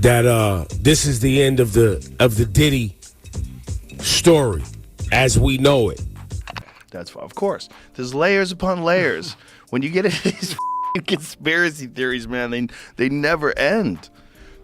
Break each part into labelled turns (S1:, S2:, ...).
S1: that this is the end of the Diddy story as we know it.
S2: That's of course. There's layers upon layers. When you get into these conspiracy theories, man, they never end.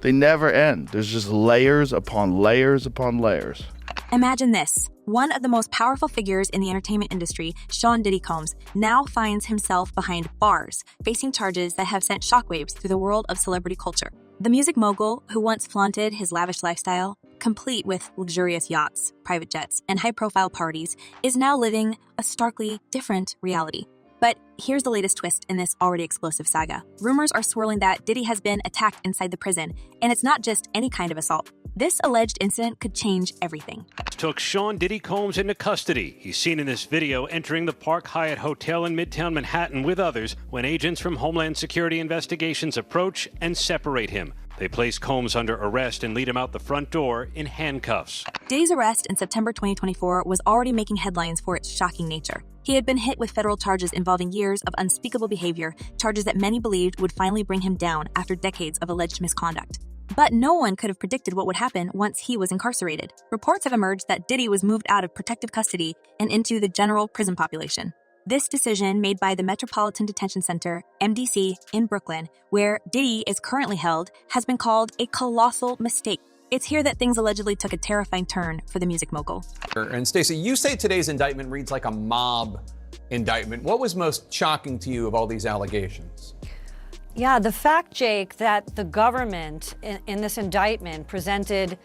S2: They never end. There's just layers upon layers upon layers.
S3: Imagine this. One of the most powerful figures in the entertainment industry, Sean Diddy Combs, now finds himself behind bars, facing charges that have sent shockwaves through the world of celebrity culture. The music mogul, who once flaunted his lavish lifestyle, complete with luxurious yachts, private jets, and high-profile parties, is now living a starkly different reality. But here's the latest twist in this already explosive saga. Rumors are swirling that Diddy has been attacked inside the prison, and it's not just any kind of assault. This alleged incident could change everything.
S4: Took Sean Diddy Combs into custody. He's seen in this video entering the Park Hyatt Hotel in Midtown Manhattan with others when agents from Homeland Security Investigations approach and separate him. They place Combs under arrest and lead him out the front door in handcuffs.
S3: Diddy's arrest in September 2024 was already making headlines for its shocking nature. He had been hit with federal charges involving years of unspeakable behavior, charges that many believed would finally bring him down after decades of alleged misconduct. But no one could have predicted what would happen once he was incarcerated. Reports have emerged that Diddy was moved out of protective custody and into the general prison population. This decision, made by the Metropolitan Detention Center, MDC, in Brooklyn, where Diddy is currently held, has been called a colossal mistake. It's here that things allegedly took a terrifying turn for the music mogul.
S5: And Stacey, you say today's indictment reads like a mob indictment. What was most shocking to you of all these allegations?
S6: Yeah, the fact, Jake, that the government in this indictment presented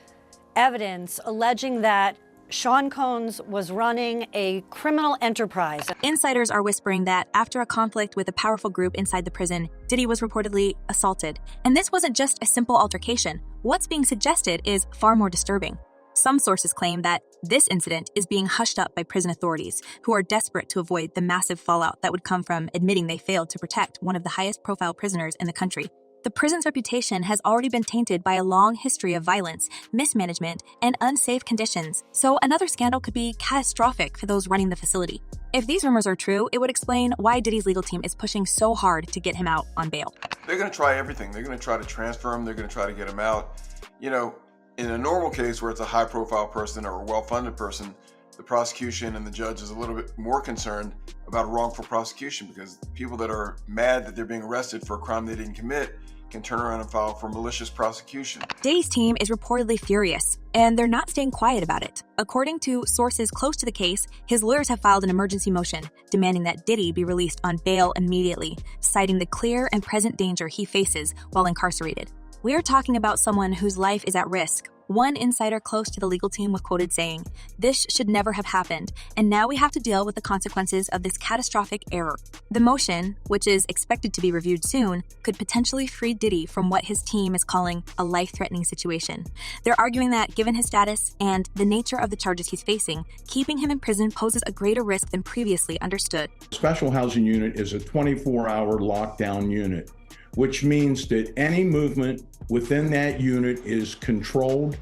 S6: evidence alleging that Sean Combs was running a criminal enterprise.
S3: Insiders are whispering that after a conflict with a powerful group inside the prison, Diddy was reportedly assaulted. And this wasn't just a simple altercation. What's being suggested is far more disturbing. Some sources claim that this incident is being hushed up by prison authorities, who are desperate to avoid the massive fallout that would come from admitting they failed to protect one of the highest-profile prisoners in the country. The prison's reputation has already been tainted by a long history of violence, mismanagement, and unsafe conditions, so another scandal could be catastrophic for those running the facility. If these rumors are true, it would explain why Diddy's legal team is pushing so hard to get him out on bail.
S7: They're going to try everything. They're going to try to transfer him. They're going to try to get him out. You know, in a normal case where it's a high-profile person or a well-funded person, the prosecution and the judge is a little bit more concerned about a wrongful prosecution, because people that are mad that they're being arrested for a crime they didn't commit can turn around and file for malicious prosecution.
S3: Diddy's team is reportedly furious, and they're not staying quiet about it. According to sources close to the case, his lawyers have filed an emergency motion demanding that Diddy be released on bail immediately, citing the clear and present danger he faces while incarcerated. We are talking about someone whose life is at risk. One insider close to the legal team was quoted saying, "This should never have happened, and now we have to deal with the consequences of this catastrophic error." The motion, which is expected to be reviewed soon, could potentially free Diddy from what his team is calling a life-threatening situation. They're arguing that given his status and the nature of the charges he's facing, keeping him in prison poses a greater risk than previously understood.
S8: Special housing unit is a 24-hour lockdown unit, which means that any movement within that unit is controlled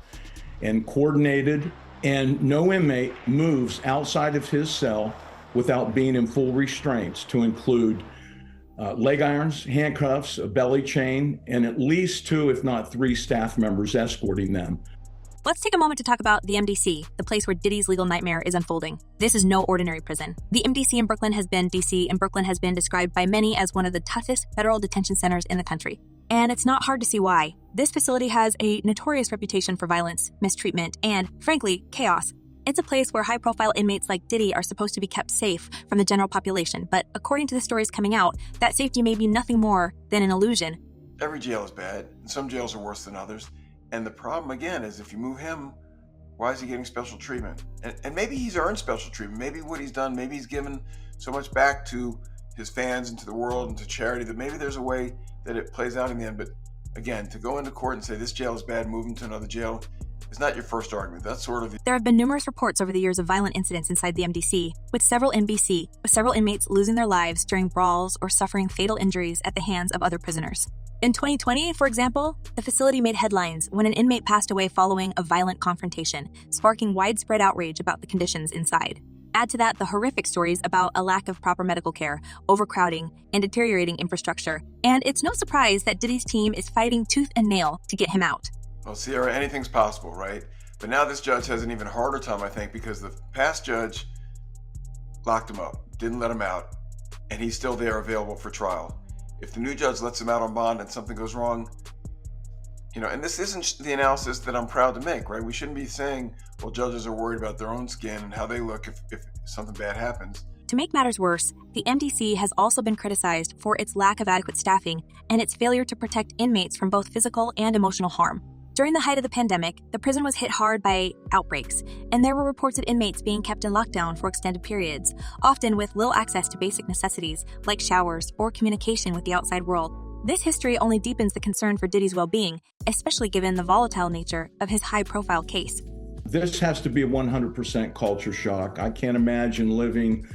S8: and coordinated, and no inmate moves outside of his cell without being in full restraints, to include leg irons, handcuffs, a belly chain, and at least 2, if not 3 staff members escorting them.
S3: Let's take a moment to talk about the MDC, the place where Diddy's legal nightmare is unfolding. This is no ordinary prison. The MDC in Brooklyn has been described by many as one of the toughest federal detention centers in the country. And it's not hard to see why. This facility has a notorious reputation for violence, mistreatment, and, frankly, chaos. It's a place where high-profile inmates like Diddy are supposed to be kept safe from the general population, but according to the stories coming out, that safety may be nothing more than an illusion.
S7: Every jail is bad, and some jails are worse than others. And the problem, again, is if you move him, why is he getting special treatment? And maybe he's earned special treatment. Maybe what he's done, maybe he's given so much back to his fans and to the world and to charity that maybe there's a way that it plays out in the end. But again, to go into court and say this jail is bad, move him to another jail, is not your first argument. That's sort of...
S3: There have been numerous reports over the years of violent incidents inside the MDC, with several inmates losing their lives during brawls or suffering fatal injuries at the hands of other prisoners. In 2020, for example, the facility made headlines when an inmate passed away following a violent confrontation, sparking widespread outrage about the conditions inside. Add to that the horrific stories about a lack of proper medical care, overcrowding, and deteriorating infrastructure. And it's no surprise that Diddy's team is fighting tooth and nail to get him out.
S7: Well, Sierra, anything's possible, right? But now this judge has an even harder time, I think, because the past judge locked him up, didn't let him out, and he's still there available for trial. If the new judge lets him out on bond and something goes wrong, and this isn't the analysis that I'm proud to make, right? We shouldn't be saying, well, judges are worried about their own skin and how they look if something bad happens.
S3: To make matters worse, the MDC has also been criticized for its lack of adequate staffing and its failure to protect inmates from both physical and emotional harm. During the height of the pandemic, the prison was hit hard by outbreaks, and there were reports of inmates being kept in lockdown for extended periods, often with little access to basic necessities like showers or communication with the outside world. This history only deepens the concern for Diddy's well-being, especially given the volatile nature of his high-profile case.
S8: This has to be a 100% culture shock. I can't imagine living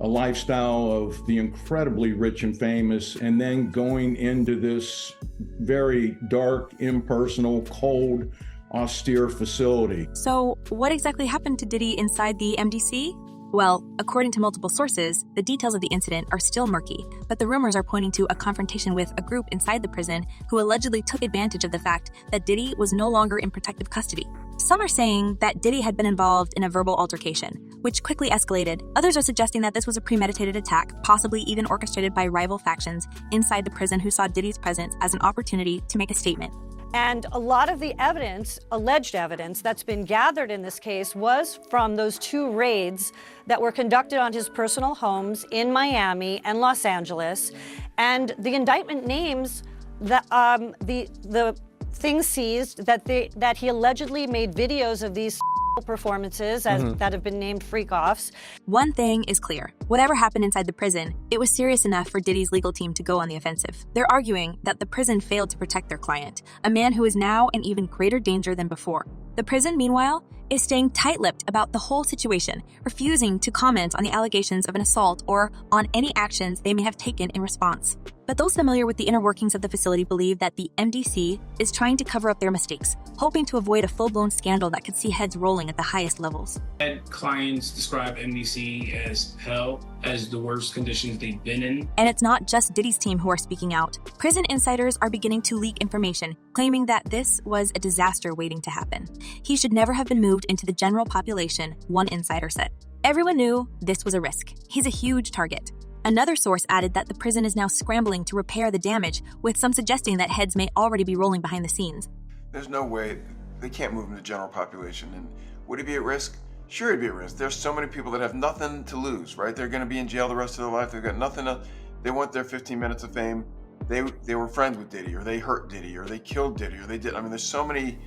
S8: a lifestyle of the incredibly rich and famous and then going into this very dark, impersonal, cold, austere facility.
S3: So, what exactly happened to Diddy inside the MDC? Well, according to multiple sources, the details of the incident are still murky, but the rumors are pointing to a confrontation with a group inside the prison who allegedly took advantage of the fact that Diddy was no longer in protective custody. Some are saying that Diddy had been involved in a verbal altercation, which quickly escalated. Others are suggesting that this was a premeditated attack, possibly even orchestrated by rival factions inside the prison who saw Diddy's presence as an opportunity to make a statement.
S6: And a lot of the evidence, alleged evidence, that's been gathered in this case was from those two raids that were conducted on his personal homes in Miami and Los Angeles. And the indictment names the things seized that he allegedly made videos of these performances that have been named freak-offs.
S3: One thing is clear. Whatever happened inside the prison, it was serious enough for Diddy's legal team to go on the offensive. They're arguing that the prison failed to protect their client, a man who is now in even greater danger than before. The prison, meanwhile, is staying tight-lipped about the whole situation, refusing to comment on the allegations of an assault or on any actions they may have taken in response. But those familiar with the inner workings of the facility believe that the MDC is trying to cover up their mistakes, hoping to avoid a full-blown scandal that could see heads rolling at the highest levels.
S9: Clients describe MDC as hell, as the worst conditions they've been in.
S3: And it's not just Diddy's team who are speaking out. Prison insiders are beginning to leak information, claiming that this was a disaster waiting to happen. He should never have been moved into the general population, one insider said. Everyone knew this was a risk. He's a huge target. Another source added that the prison is now scrambling to repair the damage, with some suggesting that heads may already be rolling behind the scenes.
S7: There's no way they can't move in the general population. And would he be at risk? Sure, he'd be at risk. There's so many people that have nothing to lose, right? They're going to be in jail the rest of their life. They've got nothing to. They want their 15 minutes of fame. They were friends with Diddy, or they hurt Diddy, or they killed Diddy, or they did. I mean, there's so many,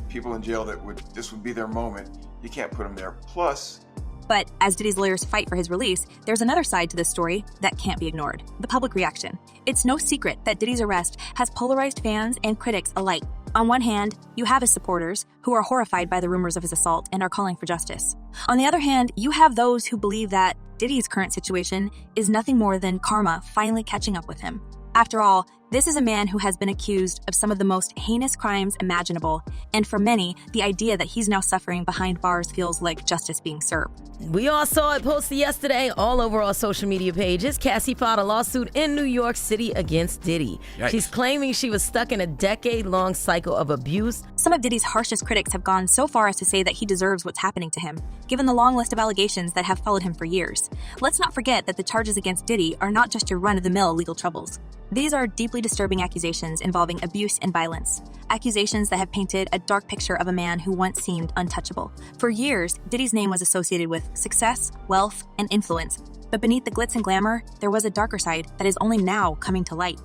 S7: people in jail that this would be their moment. You can't put them there. Plus.
S3: But as Diddy's lawyers fight for his release, there's another side to this story that can't be ignored: the public reaction. It's no secret that Diddy's arrest has polarized fans and critics alike. On one hand, you have his supporters, who are horrified by the rumors of his assault and are calling for justice. On the other hand, you have those who believe that Diddy's current situation is nothing more than karma finally catching up with him. After all, this is a man who has been accused of some of the most heinous crimes imaginable, and for many, the idea that he's now suffering behind bars feels like justice being served.
S10: We all saw it posted yesterday all over our social media pages. Cassie filed a lawsuit in New York City against Diddy.
S1: Yikes.
S10: She's claiming she was stuck in a decade-long cycle of abuse.
S3: Some of Diddy's harshest critics have gone so far as to say that he deserves what's happening to him, given the long list of allegations that have followed him for years. Let's not forget that the charges against Diddy are not just your run-of-the-mill legal troubles. These are deeply disturbing accusations involving abuse and violence. Accusations that have painted a dark picture of a man who once seemed untouchable. For years, Diddy's name was associated with success, wealth, and influence. But beneath the glitz and glamour, there was a darker side that is only now coming to light.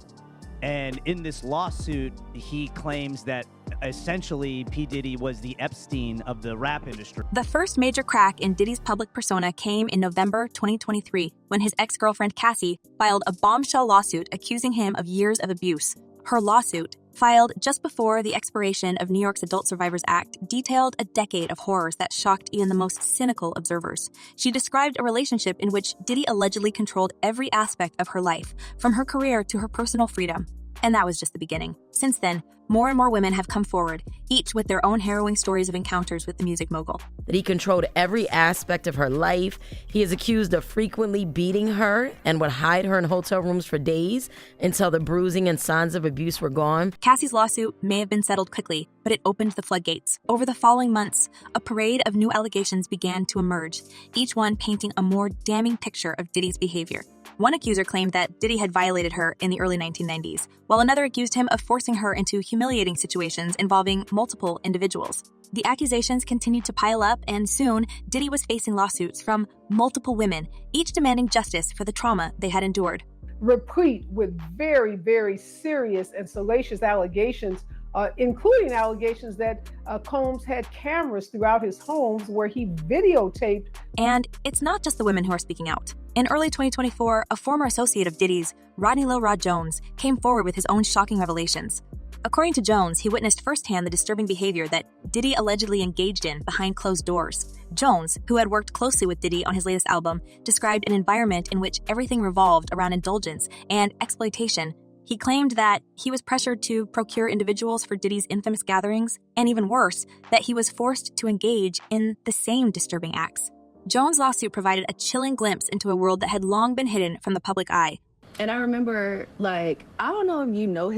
S11: And in this lawsuit, he claims that essentially P. Diddy was the Epstein of the rap industry.
S3: The first major crack in Diddy's public persona came in November 2023, when his ex-girlfriend Cassie filed a bombshell lawsuit accusing him of years of abuse. Her lawsuit, filed just before the expiration of New York's Adult Survivors Act, detailed a decade of horrors that shocked even the most cynical observers. She described a relationship in which Diddy allegedly controlled every aspect of her life, from her career to her personal freedom. And that was just the beginning. Since then, more and more women have come forward, each with their own harrowing stories of encounters with the music mogul.
S10: That he controlled every aspect of her life. He is accused of frequently beating her and would hide her in hotel rooms for days until the bruising and signs of abuse were gone.
S3: Cassie's lawsuit may have been settled quickly, but it opened the floodgates. Over the following months, a parade of new allegations began to emerge, each one painting a more damning picture of Diddy's behavior. One accuser claimed that Diddy had violated her in the early 1990s, while another accused him of forcing her into humiliating situations involving multiple individuals. The accusations continued to pile up, and soon, Diddy was facing lawsuits from multiple women, each demanding justice for the trauma they had endured.
S12: Replete with very, very serious and salacious allegations, including allegations that Combs had cameras throughout his homes where he videotaped.
S3: And it's not just the women who are speaking out. In early 2024, a former associate of Diddy's, Rodney Lil Rod Jones, came forward with his own shocking revelations. According to Jones, he witnessed firsthand the disturbing behavior that Diddy allegedly engaged in behind closed doors. Jones, who had worked closely with Diddy on his latest album, described an environment in which everything revolved around indulgence and exploitation. He claimed that he was pressured to procure individuals for Diddy's infamous gatherings, and even worse, that he was forced to engage in the same disturbing acts. Jones' lawsuit provided a chilling glimpse into a world that had long been hidden from the public eye.
S13: And I remember, I don't know if you know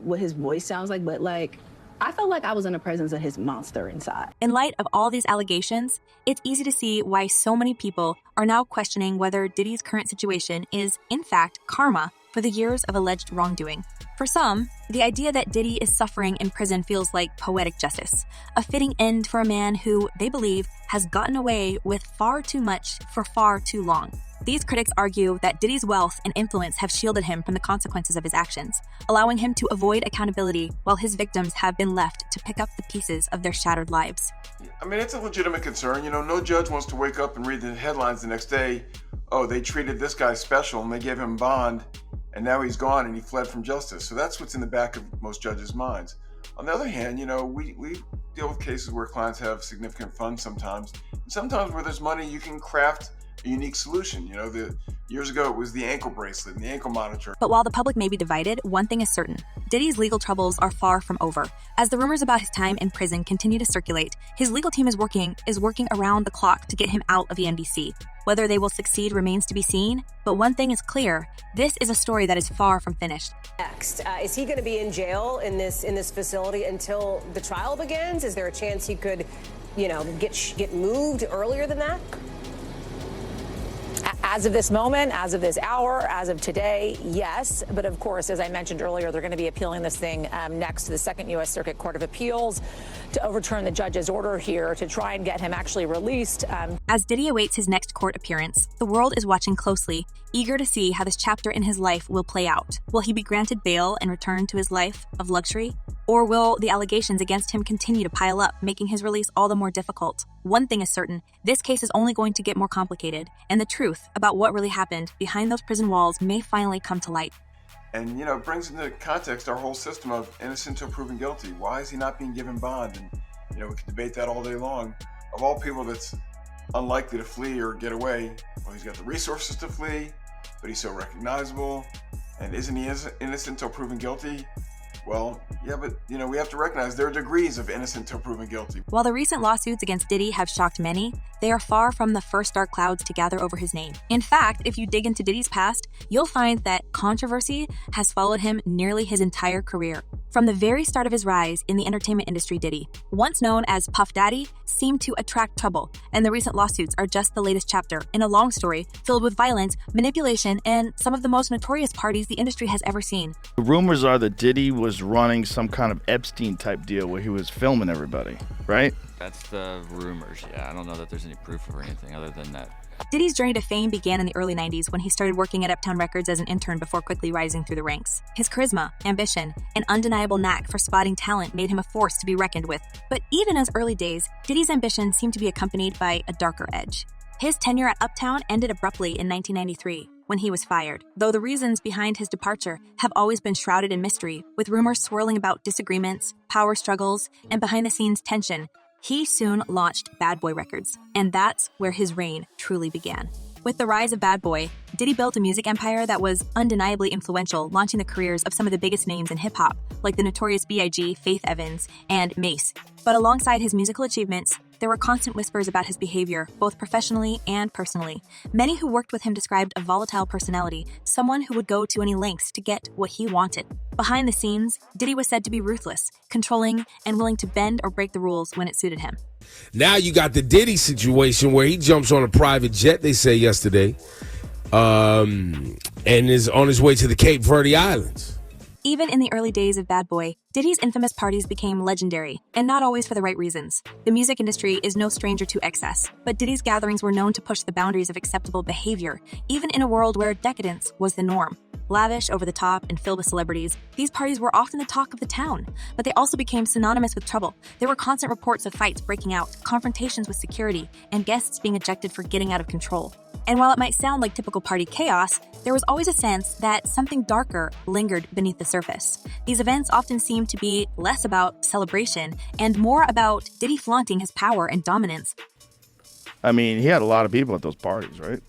S13: what his voice sounds like, but I felt like I was in the presence of his monster inside.
S3: In light of all these allegations, it's easy to see why so many people are now questioning whether Diddy's current situation is, in fact, karma for the years of alleged wrongdoing. For some, the idea that Diddy is suffering in prison feels like poetic justice, a fitting end for a man who, they believe, has gotten away with far too much for far too long. These critics argue that Diddy's wealth and influence have shielded him from the consequences of his actions, allowing him to avoid accountability while his victims have been left to pick up the pieces of their shattered lives.
S7: I mean, it's a legitimate concern. No judge wants to wake up and read the headlines the next day, oh, they treated this guy special and they gave him bond, and now he's gone and he fled from justice. So that's what's in the back of most judges' minds. On the other hand, we deal with cases where clients have significant funds sometimes. And sometimes where there's money, you can craft a unique solution. Years ago it was the ankle bracelet and the ankle monitor.
S3: But while the public may be divided, one thing is certain. Diddy's legal troubles are far from over. As the rumors about his time in prison continue to circulate, his legal team is working around the clock to get him out of the MDC. Whether they will succeed remains to be seen, but one thing is clear, this is a story that is far from finished.
S14: Next, is he going to be in jail in this facility until the trial begins? Is there a chance he could, get moved earlier than that? As of this moment, as of this hour, as of today, yes. But of course, as I mentioned earlier, they're going to be appealing this thing next to the Second U.S. Circuit Court of Appeals to overturn the judge's order here to try and get him actually released.
S3: As Diddy awaits his next court appearance, the world is watching closely, eager to see how this chapter in his life will play out. Will he be granted bail and return to his life of luxury? Or will the allegations against him continue to pile up, making his release all the more difficult? One thing is certain, this case is only going to get more complicated, and the truth about what really happened behind those prison walls may finally come to light.
S7: And, it brings into context our whole system of innocent until proven guilty. Why is he not being given bond? And, we can debate that all day long. Of all people that's unlikely to flee or get away, well, he's got the resources to flee, but he's so recognizable. And isn't he innocent until proven guilty? Well, yeah, but, we have to recognize there are degrees of innocent till proven guilty.
S3: While the recent lawsuits against Diddy have shocked many, they are far from the first dark clouds to gather over his name. In fact, if you dig into Diddy's past, you'll find that controversy has followed him nearly his entire career. From the very start of his rise in the entertainment industry, Diddy, once known as Puff Daddy, seemed to attract trouble, and the recent lawsuits are just the latest chapter in a long story filled with violence, manipulation, and some of the most notorious parties the industry has ever seen.
S2: The rumors are that Diddy was running some kind of Epstein-type deal where he was filming everybody, right?
S15: That's the rumors, yeah. I don't know that there's any proof or anything other than that.
S3: Diddy's journey to fame began in the early 90s when he started working at Uptown Records as an intern before quickly rising through the ranks. His charisma, ambition, and undeniable knack for spotting talent made him a force to be reckoned with. But even in his early days, Diddy's ambition seemed to be accompanied by a darker edge. His tenure at Uptown ended abruptly in 1993, when he was fired, though the reasons behind his departure have always been shrouded in mystery, with rumors swirling about disagreements, power struggles, and behind-the-scenes tension. He soon launched Bad Boy Records, and that's where his reign truly began. With the rise of Bad Boy, Diddy built a music empire that was undeniably influential, launching the careers of some of the biggest names in hip-hop, like the Notorious B.I.G., Faith Evans, and Mace. But alongside his musical achievements, there were constant whispers about his behavior, both professionally and personally. Many who worked with him described a volatile personality, someone who would go to any lengths to get what he wanted. Behind the scenes, Diddy was said to be ruthless, controlling, and willing to bend or break the rules when it suited him.
S1: Now you got the Diddy situation where he jumps on a private jet, they say yesterday, and is on his way to the Cape Verde Islands.
S3: Even in the early days of Bad Boy, Diddy's infamous parties became legendary, and not always for the right reasons. The music industry is no stranger to excess, but Diddy's gatherings were known to push the boundaries of acceptable behavior, even in a world where decadence was the norm. Lavish, over the top, and filled with celebrities, these parties were often the talk of the town, but they also became synonymous with trouble. There were constant reports of fights breaking out, confrontations with security, and guests being ejected for getting out of control. And while it might sound like typical party chaos, there was always a sense that something darker lingered beneath the surface. These events often seemed to be less about celebration and more about Diddy flaunting his power and dominance.
S2: I mean, he had a lot of people at those parties, right?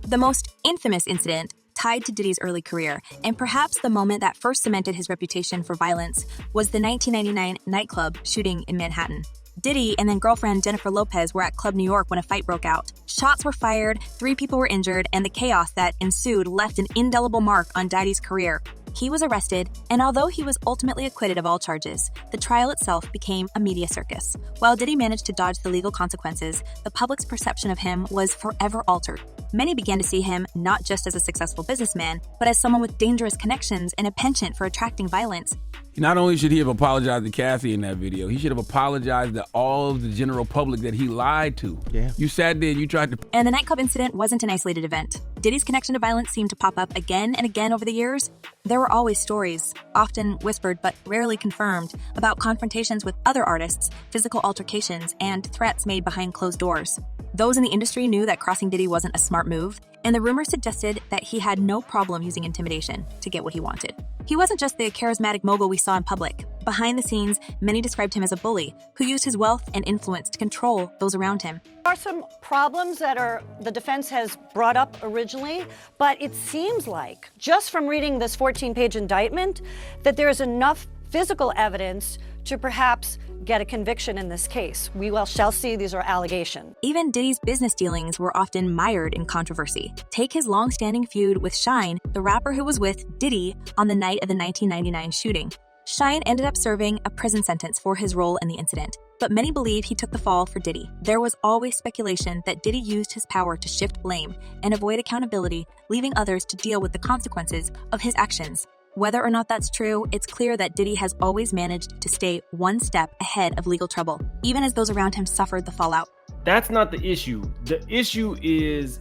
S3: The most infamous incident tied to Diddy's early career, and perhaps the moment that first cemented his reputation for violence, was the 1999 Nightclub shooting in Manhattan. Diddy and then girlfriend Jennifer Lopez were at Club New York when a fight broke out. Shots were fired, 3 people were injured, and the chaos that ensued left an indelible mark on Diddy's career. He was arrested, and although he was ultimately acquitted of all charges, the trial itself became a media circus. While Diddy managed to dodge the legal consequences, the public's perception of him was forever altered. Many began to see him not just as a successful businessman, but as someone with dangerous connections and a penchant for attracting violence.
S16: Not only should he have apologized to Cassie in that video, he should have apologized to all of the general public that he lied to.
S2: Yeah.
S16: You sat there and you tried to...
S3: And the nightclub incident wasn't an isolated event. Diddy's connection to violence seemed to pop up again and again over the years. There were always stories, often whispered but rarely confirmed, about confrontations with other artists, physical altercations, and threats made behind closed doors. Those in the industry knew that crossing Diddy wasn't a smart move, and the rumors suggested that he had no problem using intimidation to get what he wanted. He wasn't just the charismatic mogul we saw in public. Behind the scenes, many described him as a bully who used his wealth and influence to control those around him.
S6: There are some problems that the defense has brought up originally, but it seems like, just from reading this 14-page indictment, that there is enough physical evidence to perhaps get a conviction in this case. We shall see. These are allegations.
S3: Even Diddy's business dealings were often mired in controversy. Take his long-standing feud with Shyne, the rapper who was with Diddy on the night of the 1999 shooting. Shyne ended up serving a prison sentence for his role in the incident, but many believe he took the fall for Diddy. There was always speculation that Diddy used his power to shift blame and avoid accountability, leaving others to deal with the consequences of his actions. Whether or not that's true, it's clear that Diddy has always managed to stay one step ahead of legal trouble, even as those around him suffered the fallout.
S17: That's not the issue. The issue is,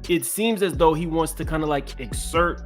S17: it seems as though he wants to kind of like exert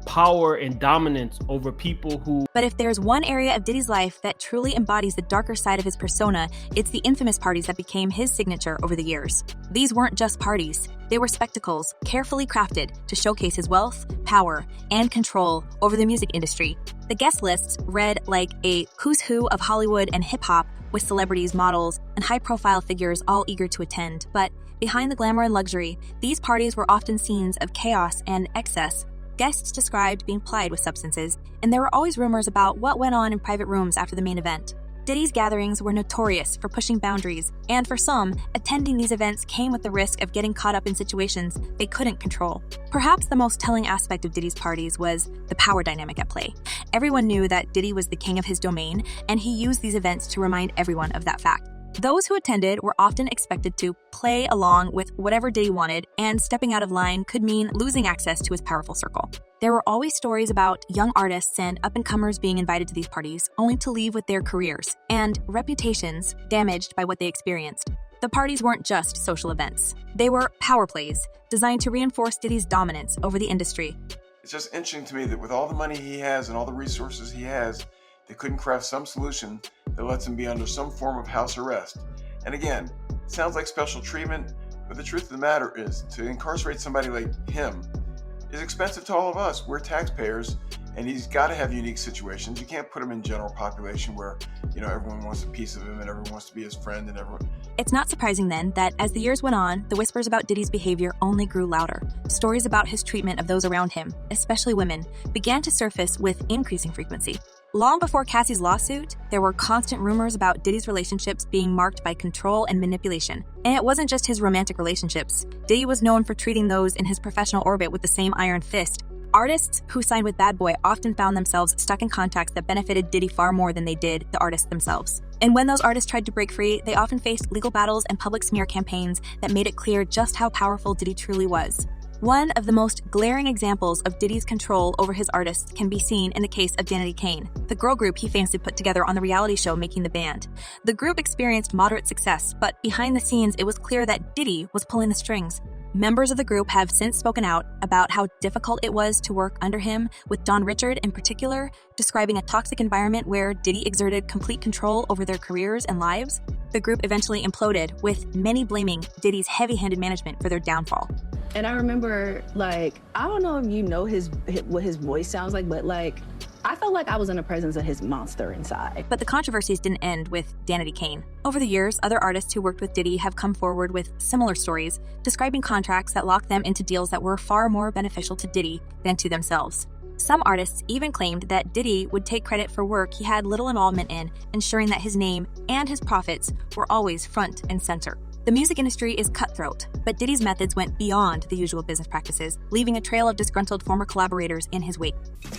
S17: power and dominance over people who...
S3: But if there's one area of Diddy's life that truly embodies the darker side of his persona, it's the infamous parties that became his signature over the years. These weren't just parties. They were spectacles, carefully crafted to showcase his wealth, power, and control over the music industry. The guest lists read like a who's who of Hollywood and hip-hop, with celebrities, models, and high-profile figures all eager to attend. But behind the glamour and luxury, these parties were often scenes of chaos and excess. Guests described being plied with substances, and there were always rumors about what went on in private rooms after the main event. Diddy's gatherings were notorious for pushing boundaries, and for some, attending these events came with the risk of getting caught up in situations they couldn't control. Perhaps the most telling aspect of Diddy's parties was the power dynamic at play. Everyone knew that Diddy was the king of his domain, and he used these events to remind everyone of that fact. Those who attended were often expected to play along with whatever Diddy wanted, and stepping out of line could mean losing access to his powerful circle. There were always stories about young artists and up-and-comers being invited to these parties, only to leave with their careers and reputations damaged by what they experienced. The parties weren't just social events. They were power plays designed to reinforce Diddy's dominance over the industry.
S7: It's just interesting to me that with all the money he has and all the resources he has, they couldn't craft some solution that lets him be under some form of house arrest. And again, it sounds like special treatment, but the truth of the matter is, to incarcerate somebody like him is expensive to all of us. We're taxpayers, And he's got to have unique situations. You can't put him in general population where, everyone wants a piece of him and everyone wants to be his friend and everyone.
S3: It's not surprising then that as the years went on, the whispers about Diddy's behavior only grew louder. Stories about his treatment of those around him, especially women, began to surface with increasing frequency. Long before Cassie's lawsuit, there were constant rumors about Diddy's relationships being marked by control and manipulation. And it wasn't just his romantic relationships. Diddy was known for treating those in his professional orbit with the same iron fist. Artists who signed with Bad Boy often found themselves stuck in contracts that benefited Diddy far more than they did the artists themselves. And when those artists tried to break free, they often faced legal battles and public smear campaigns that made it clear just how powerful Diddy truly was. One of the most glaring examples of Diddy's control over his artists can be seen in the case of Danity Kane, the girl group he famously put together on the reality show Making the Band. The group experienced moderate success, but behind the scenes it was clear that Diddy was pulling the strings. Members of the group have since spoken out about how difficult it was to work under him, with Don Richard in particular describing a toxic environment where Diddy exerted complete control over their careers and lives. The group eventually imploded, with many blaming Diddy's heavy-handed management for their downfall.
S13: And I remember, I don't know if you know what his voice sounds like, but I felt like I was in the presence of his monster inside.
S3: But the controversies didn't end with Danity Kane. Over the years, other artists who worked with Diddy have come forward with similar stories, describing contracts that locked them into deals that were far more beneficial to Diddy than to themselves. Some artists even claimed that Diddy would take credit for work he had little involvement in, ensuring that his name and his profits were always front and center. The music industry is cutthroat, but Diddy's methods went beyond the usual business practices, leaving a trail of disgruntled former collaborators in his wake.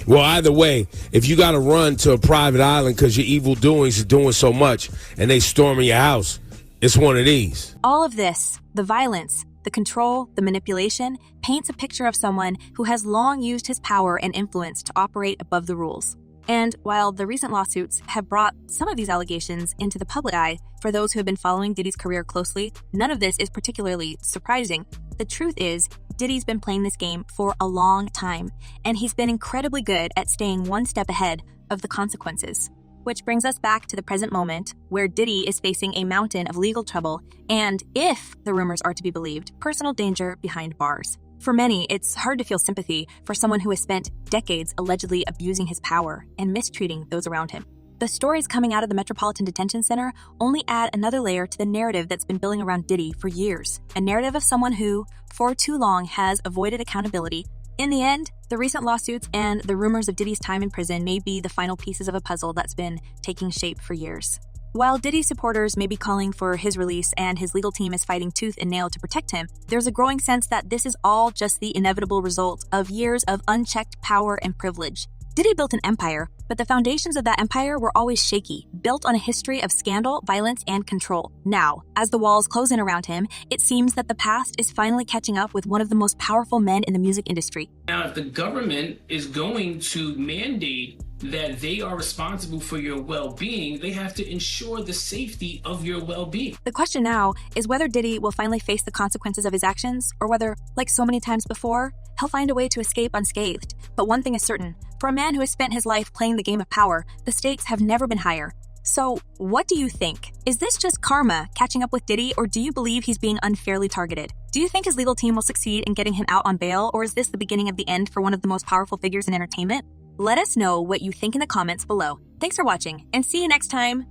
S1: Well, either way, if you got to run to a private island because your evil doings are doing so much and they storming your house, it's one of these.
S3: All of this, the violence, the control, the manipulation, paints a picture of someone who has long used his power and influence to operate above the rules. And while the recent lawsuits have brought some of these allegations into the public eye, for those who have been following Diddy's career closely, none of this is particularly surprising. The truth is, Diddy's been playing this game for a long time, and he's been incredibly good at staying one step ahead of the consequences. Which brings us back to the present moment, where Diddy is facing a mountain of legal trouble and, if the rumors are to be believed, personal danger behind bars. For many, it's hard to feel sympathy for someone who has spent decades allegedly abusing his power and mistreating those around him. The stories coming out of the Metropolitan Detention Center only add another layer to the narrative that's been building around Diddy for years, a narrative of someone who, for too long, has avoided accountability. In the end, the recent lawsuits and the rumors of Diddy's time in prison may be the final pieces of a puzzle that's been taking shape for years. While Diddy's supporters may be calling for his release and his legal team is fighting tooth and nail to protect him, there's a growing sense that this is all just the inevitable result of years of unchecked power and privilege. Diddy built an empire, but the foundations of that empire were always shaky, built on a history of scandal, violence, and control. Now, as the walls close in around him, it seems that the past is finally catching up with one of the most powerful men in the music industry.
S9: Now, if the government is going to mandate that they are responsible for your well-being, they have to ensure the safety of your well-being.
S3: The question now is whether Diddy will finally face the consequences of his actions, or whether, like so many times before, he'll find a way to escape unscathed. But one thing is certain, for a man who has spent his life playing the game of power, the stakes have never been higher. So, what do you think? Is this just karma catching up with Diddy, or do you believe he's being unfairly targeted? Do you think his legal team will succeed in getting him out on bail, or is this the beginning of the end for one of the most powerful figures in entertainment? Let us know what you think in the comments below. Thanks for watching, and see you next time.